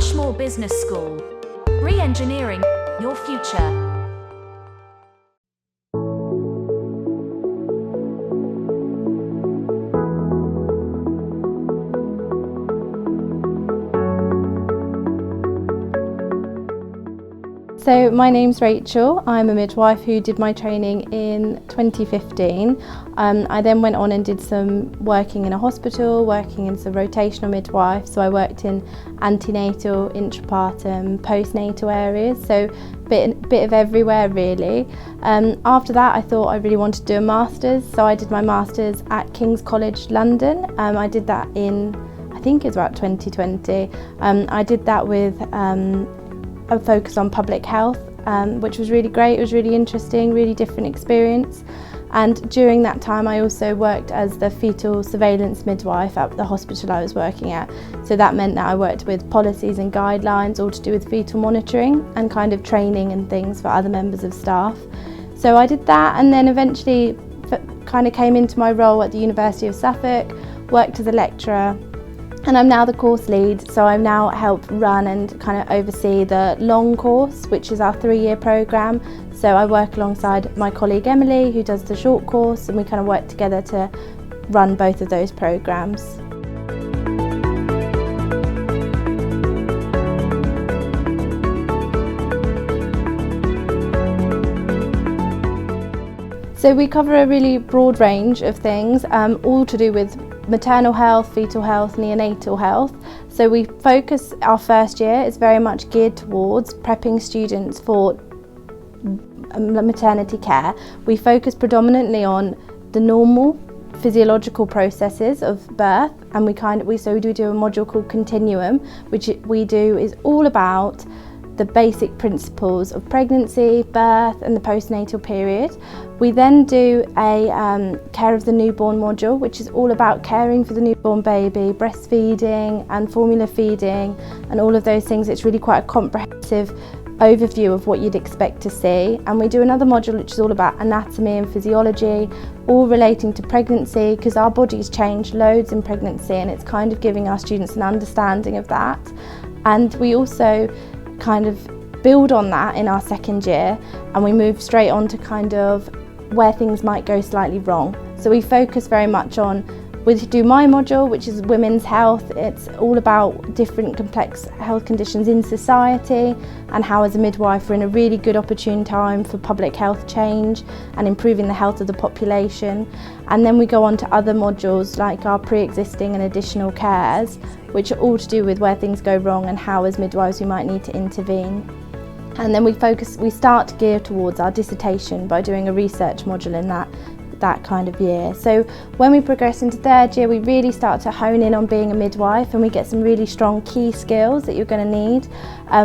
Rushmore Business School. Re-engineering your future. So my name's Rachel. I'm a midwife who did my training in 2015. I then went on and did some working in a hospital, working as a rotational midwife. So I worked in antenatal, intrapartum, postnatal areas, so bit of everywhere really. After that I thought I really wanted to do a master's, so I did my master's at King's College London. I did that in, I think it's about 2020. I did that with a focus on public health, which was really great. It was really interesting, really different experience. And during that time I also worked as the fetal surveillance midwife at the hospital I was working at. So that meant that I worked with policies and guidelines all to do with fetal monitoring and kind of training and things for other members of staff. So I did that, and then eventually kind of came into my role at the University of Suffolk, worked as a lecturer. And I'm now the course lead, so I now help run and kind of oversee the long course, which is our 3-year programme. So I work alongside my colleague Emily, who does the short course, and we kind of work together to run both of those programmes. So we cover a really broad range of things, all to do with maternal health, fetal health, neonatal health. So we focus, our first year is very much geared towards prepping students for maternity care. We focus predominantly on the normal physiological processes of birth, and we do a module called Continuum, which we do is all about the basic principles of pregnancy, birth and the postnatal period. We then do a care of the newborn module, which is all about caring for the newborn baby, breastfeeding and formula feeding and all of those things. It's really quite a comprehensive overview of what you'd expect to see. And we do another module which is all about anatomy and physiology, all relating to pregnancy, because our bodies change loads in pregnancy, and it's kind of giving our students an understanding of that. And we also kind of build on that in our second year, and we move straight on to kind of where things might go slightly wrong. So we focus very much on, we do my module, which is women's health. It's all about different complex health conditions in society and how as a midwife we're in a really good opportune time for public health change and improving the health of the population. And then we go on to other modules like our pre-existing and additional cares, which are all to do with where things go wrong and how as midwives we might need to intervene. And then we start to gear towards our dissertation by doing a research module in that kind of year. So when we progress into third year, we really start to hone in on being a midwife, and we get some really strong key skills that you're going to need.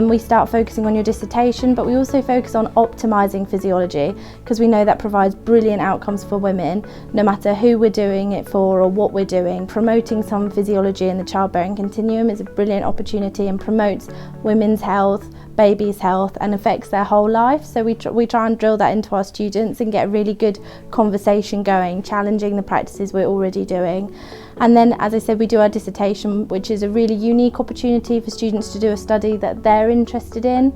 We start focusing on your dissertation, but we also focus on optimising physiology, because we know that provides brilliant outcomes for women, no matter who we're doing it for or what we're doing. Promoting some physiology in the childbearing continuum is a brilliant opportunity and promotes women's health, baby's health, and affects their whole life. So we try and drill that into our students and get a really good conversation going, challenging the practices we're already doing. And then, as I said, we do our dissertation, which is a really unique opportunity for students to do a study that they're interested in,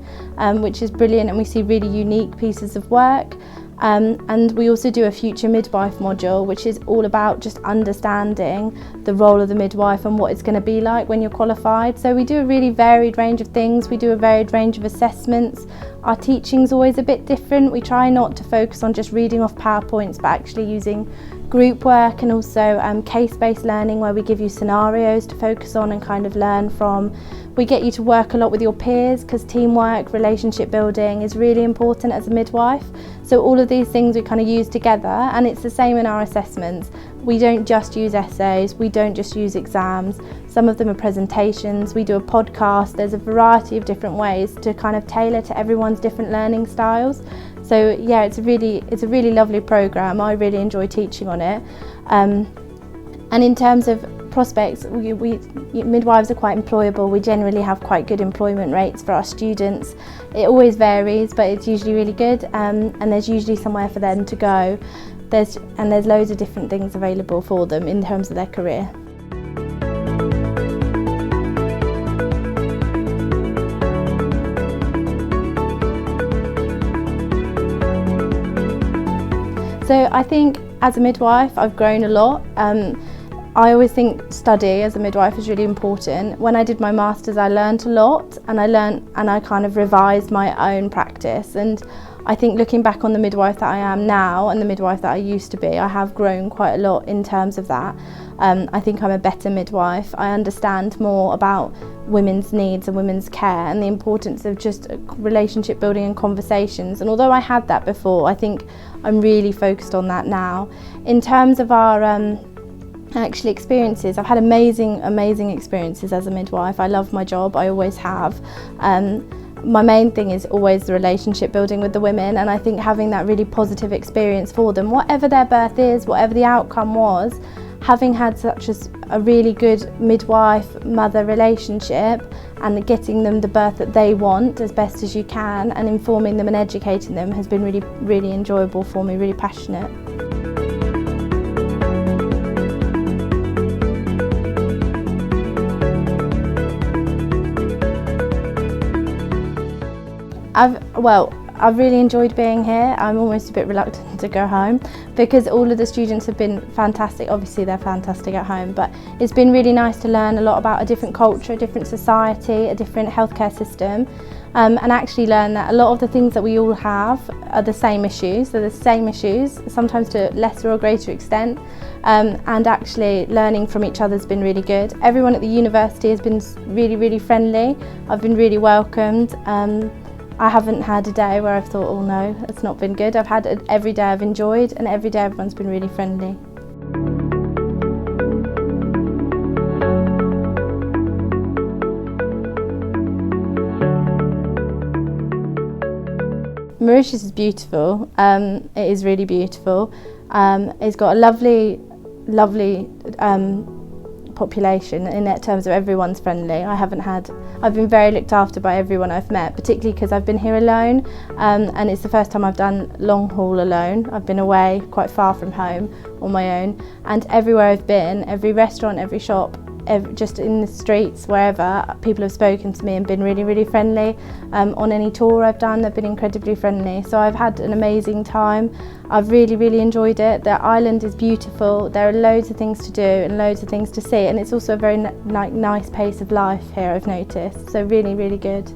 which is brilliant, and we see really unique pieces of work. And we also do a future midwife module, which is all about just understanding the role of the midwife and what it's going to be like when you're qualified. So we do a really varied range of things. We do a varied range of assessments. Our teaching's always a bit different. We try not to focus on just reading off PowerPoints, but actually using group work and also case-based learning, where we give you scenarios to focus on and kind of learn from. We get you to work a lot with your peers, because teamwork, relationship building is really important as a midwife. So all of these things we kind of use together, and it's the same in our assessments. We don't just use essays, we don't just use exams. Some of them are presentations, we do a podcast. There's a variety of different ways to kind of tailor to everyone's different learning styles. So yeah, it's a really lovely programme. I really enjoy teaching on it. And in terms of prospects, midwives are quite employable. We generally have quite good employment rates for our students. It always varies, but it's usually really good, and there's usually somewhere for them to go. There's loads of different things available for them in terms of their career. So I think as a midwife I've grown a lot. I always think study as a midwife is really important. When I did my masters I learned a lot, and I kind of revised my own practice, and I think looking back on the midwife that I am now and the midwife that I used to be, I have grown quite a lot in terms of that. I think I'm a better midwife. I understand more about women's needs and women's care and the importance of just relationship building and conversations. And although I had that before, I think I'm really focused on that now. In terms of our actually experiences, I've had amazing experiences as a midwife. I love my job, I always have. My main thing is always the relationship building with the women, and I think having that really positive experience for them, whatever their birth is, whatever the outcome was, having had such a really good midwife-mother relationship and getting them the birth that they want as best as you can and informing them and educating them has been really enjoyable for me, really passionate. I've really enjoyed being here. I'm almost a bit reluctant to go home because all of the students have been fantastic. Obviously they're fantastic at home, but it's been really nice to learn a lot about a different culture, a different society, a different healthcare system, and actually learn that a lot of the things that we all have are the same issues. They're the same issues, sometimes to a lesser or greater extent, and actually learning from each other has been really good. Everyone at the university has been really friendly. I've been really welcomed. I haven't had a day where I've thought, oh no, it's not been good. I've had every day I've enjoyed, and every day everyone's been really friendly. Mauritius is beautiful. It is really beautiful. It's got a lovely population in terms of everyone's friendly. I've been very looked after by everyone I've met, particularly because I've been here alone, and it's the first time I've done long haul alone. I've been away quite far from home on my own, and everywhere I've been, every restaurant, every shop, just in the streets, wherever, people have spoken to me and been really friendly. On any tour I've done, they've been incredibly friendly. So I've had an amazing time. I've really enjoyed it. The island is beautiful. There are loads of things to do and loads of things to see, and it's also a very nice pace of life here, I've noticed. So really good.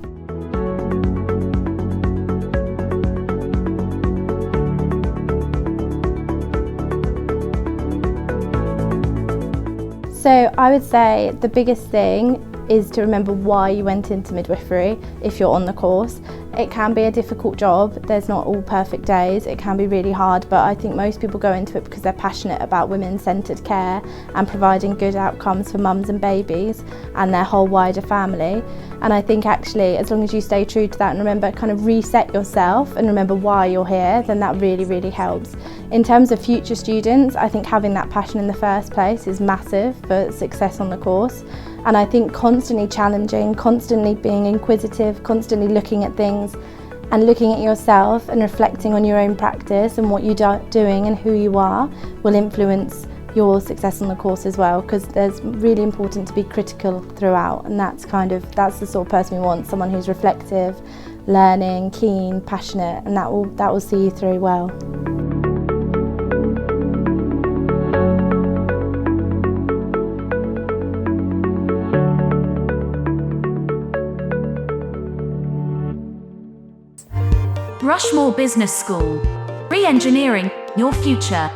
So I would say the biggest thing is to remember why you went into midwifery if you're on the course. It can be a difficult job, there's not all perfect days, it can be really hard, but I think most people go into it because they're passionate about women-centred care and providing good outcomes for mums and babies and their whole wider family. And I think actually as long as you stay true to that and remember, kind of reset yourself and remember why you're here, then that really helps. In terms of future students, I think having that passion in the first place is massive for success on the course. And I think constantly challenging, constantly being inquisitive, constantly looking at things and looking at yourself and reflecting on your own practice and what you're doing and who you are will influence your success on the course as well, because there's really important to be critical throughout, and that's the sort of person we want, someone who's reflective, learning, keen, passionate, and that will see you through well. Rushmore Business School. Re-engineering your future.